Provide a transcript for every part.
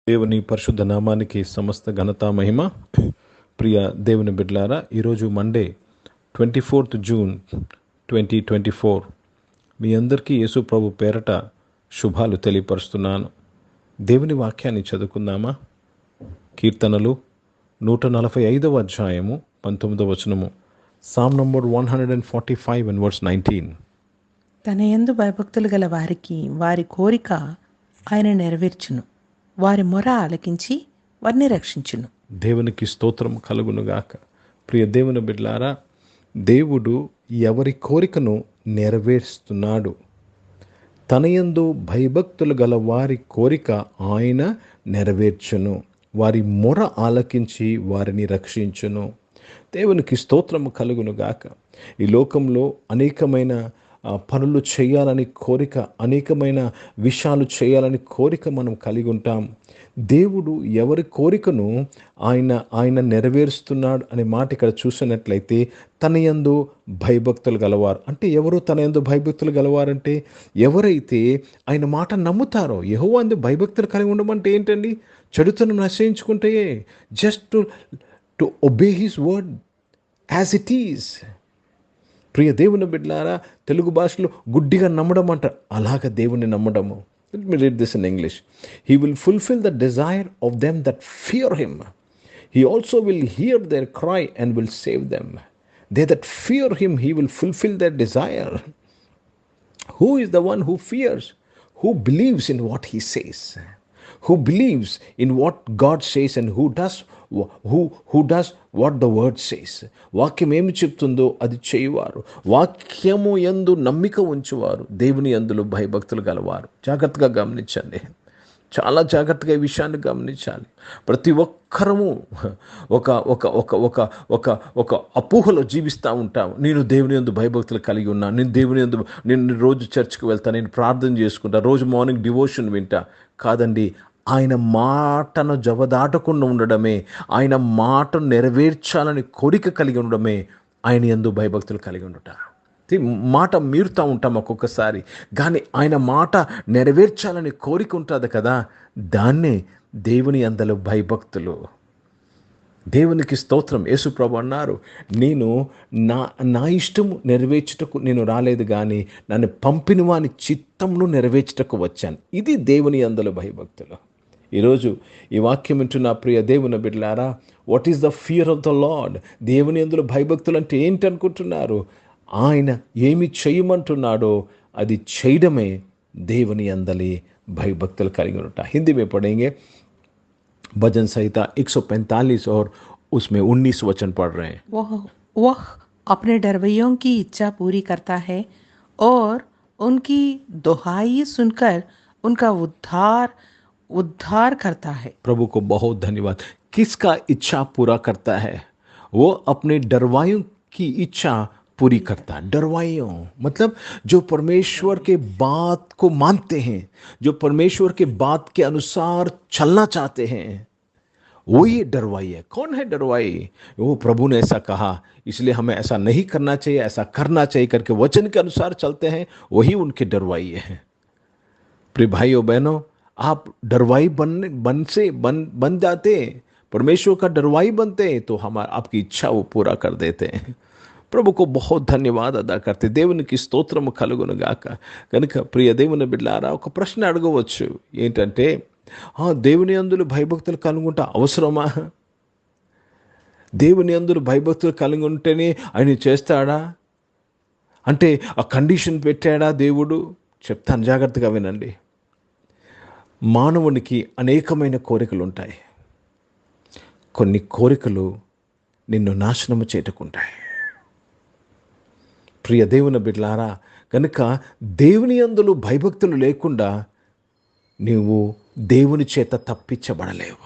దేవుని పరిశుద్ధ నామానికి సమస్త ఘనత మహిమ. ప్రియ దేవుని బిడ్డలారా, ఈరోజు మండే 24th జూన్ 2024. మీ అందరికీ యేసు ప్రభు పేరట శుభాలు తెలియపరుస్తున్నాను. దేవుని వాక్యాన్ని చదువుకుందామా? కీర్తనలు 145వ అధ్యాయము 19వ వచనము. Sam number 145 and verse 19. తన యందు భయభక్తులు గల వారికి వారి కోరిక ఆయన నెరవేర్చును, వారి మొర ఆలకించి వారిని రక్షించును. దేవునికి స్తోత్రం కలుగునుగాక. ప్రియ దేవుని బిడ్డలారా, దేవుడు ఎవరి కోరికను నెరవేరుస్తున్నాడు. తన యందు భయభక్తులు గల వారి కోరిక ఆయన నెరవేర్చును, వారి మొర ఆలకించి వారిని రక్షించును. దేవునికి స్తోత్రము కలుగునుగాక. ఈ లోకంలో అనేకమైన పనులు చేయాలని కోరిక, అనేకమైన విషయాలు చేయాలని కోరిక మనం కలిగి ఉంటాం. దేవుడు ఎవరి కోరికను ఆయన నెరవేరుస్తున్నాడు అనే మాట ఇక్కడ చూసినట్లయితే, తన యందు భయభక్తులు గలవారు అంటే ఎవరు? తన యందు భయభక్తులు గలవారంటే ఎవరైతే ఆయన మాట నమ్ముతారో. యెహోవా యందు భయభక్తులు కలిగి ఉండమంటే ఏంటండి? చెడుతను నశించుకుంటే just to obey his word as it is. ప్రియ దేవుని బిడ్డలారా, తెలుగు భాషలో గుడ్డిగా నమ్మడం అంట, అలాగ దేవుని నమ్మడము. Let me read this in English. He will fulfill the desire of them that fear him. He also will hear their cry and will save them. They that fear him, he will fulfill their desire. Who is the one who fears? Who believes in what he says? Who believes in what God says and who does what the word says. వాక్యం ఏమి చెప్తుందో అది చేయువారు, వాక్యము యందు నమ్మిక ఉంచువారు, దేవుని యందులో భయభక్తులు గలవారు. జాగ్రత్తగా గమనించండి, చాలా జాగ్రత్తగా ఈ విషయాన్ని గమనించాలి. ప్రతి ఒక్కరము ఒక ఒక ఒక ఒక ఒక ఒక అపోహలో జీవిస్తూ ఉంటాం. నేను దేవుని యందు భయభక్తులు కలిగి ఉన్నా, నేను రోజు చర్చ్కి వెళ్తా, నేను ప్రార్థన చేసుకుంటా, రోజు మార్నింగ్ డివోషన్ వింటా. కాదండి, ఆయన మాటను జవదాటకుండా ఉండడమే, ఆయన మాటను నెరవేర్చాలని కోరిక కలిగి ఉండడమే ఆయన యందు భయభక్తులు కలిగి ఉండట. మాట మీరుతూ ఉంటాం ఒక్కొక్కసారి, కానీ ఆయన మాట నెరవేర్చాలని కోరిక ఉంటుంది కదా, దాన్నే దేవుని యందల భయభక్తులు. దేవునికి స్తోత్రం. యేసు ప్రభు అన్నారు, నేను నా ఇష్టము నెరవేర్చుటకు నేను రాలేదు, కానీ నన్ను పంపిన వాని చిత్తమును నెరవేర్చుటకు వచ్చాను. ఇది దేవుని యందల భయభక్తులు. ఈరోజు ఈ వాక్యం వింటున్న ప్రియ దేవుని బిడ్డలారా, what is the fear of the lord? దేవుని యందుల భయభక్తులు అంటే ఏంటి అనుకుంటున్నారు? ఆయన ఏమి చేయమంటున్నాడో అది చేయడమే దేవుని యందలి భయభక్తులు కలిగి ఉంటా. హిందీ में पढ़ेंगे भजन संहिता 145 और उसमें 19 वचन पढ़ रहे हैं. वह अपने डरवैयों की इच्छा पूरी करता है और उनकी दुहाई सुनकर उनका उद्धार करता है. प्रभु को बहुत धन्यवाद. किसका इच्छा पूरा करता है? वो अपने डरवाइयों की इच्छा पूरी करता है. डरवाइयों मतलब जो परमेश्वर के बात को मानते हैं, जो परमेश्वर के बात के अनुसार चलना चाहते हैं, वो ये डरवाई है. कौन है डरवाई? वो प्रभु ने ऐसा कहा, इसलिए हमें ऐसा नहीं करना चाहिए, ऐसा करना चाहिए करके वचन के अनुसार चलते हैं, वही उनके डरवाई है. प्रिय भाइयों बहनों, आप डरवाई बन जाते, परमेश्वर का डरवाई बनते हैं, तो आपकी इच्छा वो पूरा कर देते हैं. ప్రభు को बहुत ధన్యవాద అదా करते. దేవునికి స్తోత్రము కలుగునుగాక. కనుక ప్రియ దేవుని బిడ్డలారా, ఒక ప్రశ్న అడగవచ్చు. ఏంటంటే, దేవుని యందులు భయభక్తులు కలుగుంటా అవసరమా? దేవుని యందులు భయభక్తులు కలిగి ఉంటేనే ఆయన చేస్తాడా? అంటే ఆ కండిషన్ పెట్టాడా దేవుడు? చెప్తాను, జాగ్రత్తగా వినండి. మానవునికి అనేకమైన కోరికలు ఉంటాయి. కొన్ని కోరికలు నిన్ను నాశనము చేటుకుంటాయి. ప్రియ దేవుని బిడ్డలారా, కనుక దేవుని యందులు భయభక్తులు లేకుండా నీవు దేవుని చేత తప్పించబడలేవు.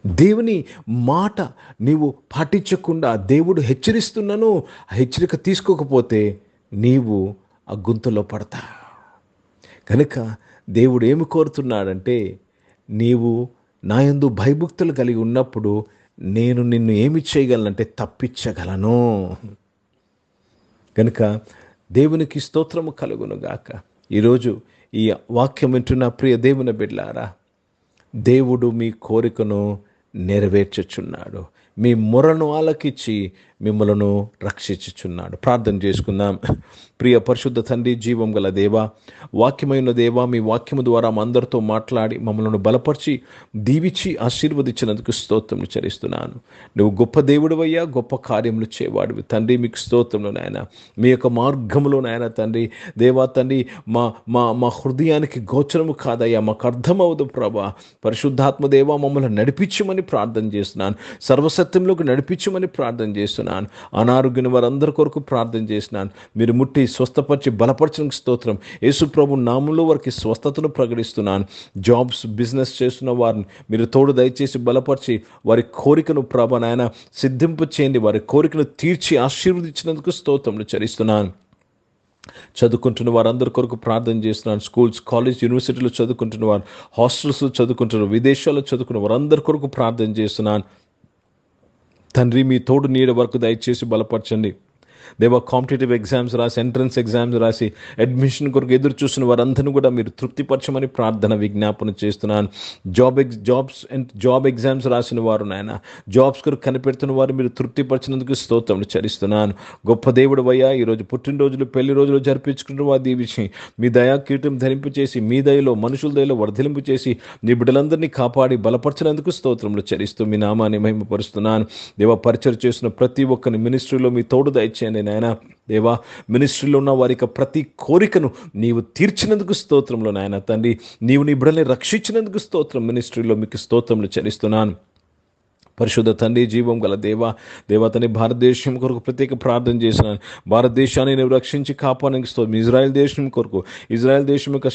దేవుని మాట నీవు పాటించకుండా, దేవుడు హెచ్చరిస్తున్నాను హెచ్చరిక తీసుకోకపోతే నీవు ఆ గుంతలో పడతా. కనుక దేవుడు ఏమి కోరుతున్నాడంటే, నీవు నా యందు భయభక్తులు కలిగి ఉన్నప్పుడు నేను నిన్ను ఏమి చేయగలనంటే తప్పించగలను. కనుక దేవునికి స్తోత్రము కలుగునుగాక. ఈరోజు ఈ వాక్యం వింటున్న ప్రియ దేవుని బిడ్డలారా, దేవుడు మీ కోరికను నెరవేర్చుచున్నాడు. మీ మొరను ఆలకించి మిమ్మలను రక్షించుచున్నాడు. ప్రార్థన చేసుకుందాం. ప్రియ పరిశుద్ధ తండ్రి, జీవం గల దేవా, వాక్యమైన దేవా, మీ వాక్యము ద్వారా మా అందరితో మాట్లాడి మమ్మల్ని బలపరిచి దీవించి ఆశీర్వదించినందుకు స్తోత్రములు చెల్లిస్తున్నాను. నువ్వు గొప్ప దేవుడివయ్యా, గొప్ప కార్యములు చేయవాడివి తండ్రి. మీకు స్తోత్రములు నాయన. మీ యొక్క మార్గములో నాయన తండ్రి, దేవా తండ్రి, మా మా మా హృదయానికి గోచరము కాదయ్యా, మాకు అర్థమవుదు ప్రభా. పరిశుద్ధాత్మ దేవా, మమ్మల్ని నడిపించమని ప్రార్థన చేస్తున్నాను. సర్వసత్యంలోకి నడిపించమని ప్రార్థన చేస్తున్నాను. అనారోగ్యం వారందరి కొరకు ప్రార్థన చేసినాను. మీరు ముట్టి స్వస్థపరిచి బలపరచడానికి స్తోత్రం. యేసు ప్రభు నామంలో వారికి స్వస్థతను ప్రకటిస్తున్నాను. జాబ్స్, బిజినెస్ చేస్తున్న వారిని మీరు తోడు దయచేసి బలపరిచి వారి కోరికను ప్రభ నాయన సిద్ధింపు చేయండి. వారి కోరికను తీర్చి ఆశీర్వదించినందుకు స్తోత్రములు చెల్లిస్తున్నాను. చదువుకుంటున్న వారందరి కొరకు ప్రార్థన చేస్తున్నాను. స్కూల్స్, కాలేజ్, యూనివర్సిటీలో చదువుకుంటున్న వారు, హాస్టల్స్లో చదువుకుంటున్న, విదేశాల్లో చదువుకున్న వారందరి కొరకు ప్రార్థన చేస్తున్నాను. తండ్రి, మీ తోడు నీడ వరకు దయచేసి బలపరచండి దేవా. కాంపిటేటివ్ ఎగ్జామ్స్ రాసి, ఎంట్రన్స్ ఎగ్జామ్స్ రాసి, అడ్మిషన్ కొరకు ఎదురు చూసిన వారందరినీ కూడా మీరు తృప్తిపరచమని ప్రార్థన విజ్ఞాపన చేస్తున్నాను. జాబ్ ఎగ్జామ్స్ రాసిన వారు నాయన, జాబ్స్ కొరకు కనిపెడుతున్న వారు మీరు తృప్తిపరచినందుకు స్తోత్రములు చెల్లిస్తున్నాను. గొప్ప దేవుడు అయ్యా, ఈరోజు పుట్టినరోజులు, పెళ్లి రోజులు జరిపించుకుంటున్న వారు దీవించి మీ దయా కీర్తం ధరింపు చేసి, మీ దయలో, మనుషుల దయలో వర్ధిలింపు చేసి, నీ బిడ్డలందరినీ కాపాడి బలపరచినందుకు స్తోత్రములు చెల్లిస్తూ మీ నామాన్ని మహిమపరుస్తున్నాను. దేవా, పరిచయం చేసిన ప్రతి ఒక్కరిని మినిస్ట్రీలో మీ తోడు దయచేయండి నాయన. దేవా, మినిస్ట్రీలో ఉన్న వారి యొక్క ప్రతి కోరికను నీవు తీర్చినందుకు స్తోత్రంలో నాయన తండ్రి. నీవు నీ బిడ్డల్ని రక్షించినందుకు స్తోత్రం. మినిస్ట్రీలో మీకు స్తోత్రములు చెల్లిస్తున్నాను. పరిశుద్ధ తండ్రి, జీవం గల దేవా తండ్రి, భారతదేశం కొరకు ప్రత్యేక ప్రార్థన చేసినాను. భారతదేశాన్ని నువ్వు రక్షించి కాపాడడానికి స్తోత్రం. ఇజ్రాయెల్ దేశం కొరకు, ఇజ్రాయెల్ దేశం యొక్క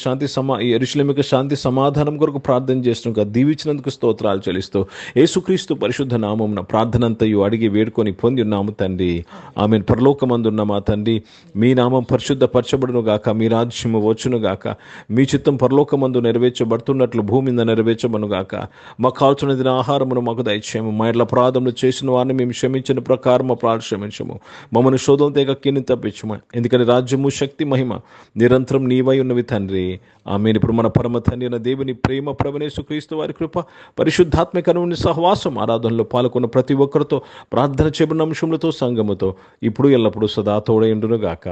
యెరూషలేము యొక్క శాంతి సమాధానం కొరకు ప్రార్థన చేస్తున్నాను. దీవించినందుకు స్తోత్రాలు చెల్లిస్తూ యేసుక్రీస్తు పరిశుద్ధ నామమున ప్రార్థనంతయు అడిగి వేడుకొని పొంది ఉన్నాము తండ్రి. ఆమేన్. పరలోకమందున్న మా తండ్రి, మీ నామం పరిశుద్ధపరచబడును గాక, మీ రాజ్యము వచ్చును గాక, మీ చిత్తం పరలోకమందు నెరవేర్చబడుతున్నట్లు భూమి మీద నెరవేర్చబడును గాక. మాకు కావాల్సిన ఆహారమును మాకు దయచేయము. మా ఇట్లా అపరాధములు చేసిన వారిని మేము క్షమించిన ప్రకారం అపరాధ క్షమించము. మమ్మల్ని శోధన తెగ కింద తప్పించము. ఎందుకంటే రాజ్యము, శక్తి, మహిమ నిరంతరం నీవై ఉన్నవి తండ్రి. ఆమేన్. ఇప్పుడు మన పరమ తండ్రి అయిన దేవుని ప్రేమ, ప్రభువైన యేసుక్రీస్తు వారి కృప, పరిశుద్ధాత్మకమైన సహవాసం, ఆరాధనలో పాల్గొన్న ప్రతి ఒక్కరితో, ప్రార్థన చేయబడిన అంశములతో, సంఘముతో ఇప్పుడు ఎల్లప్పుడూ సదా తోడై ఉండును గాక.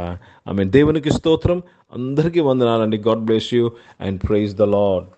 ఆమేన్. దేవునికి స్తోత్రం. అందరికీ వందనాలండి. God bless you and praise the lord.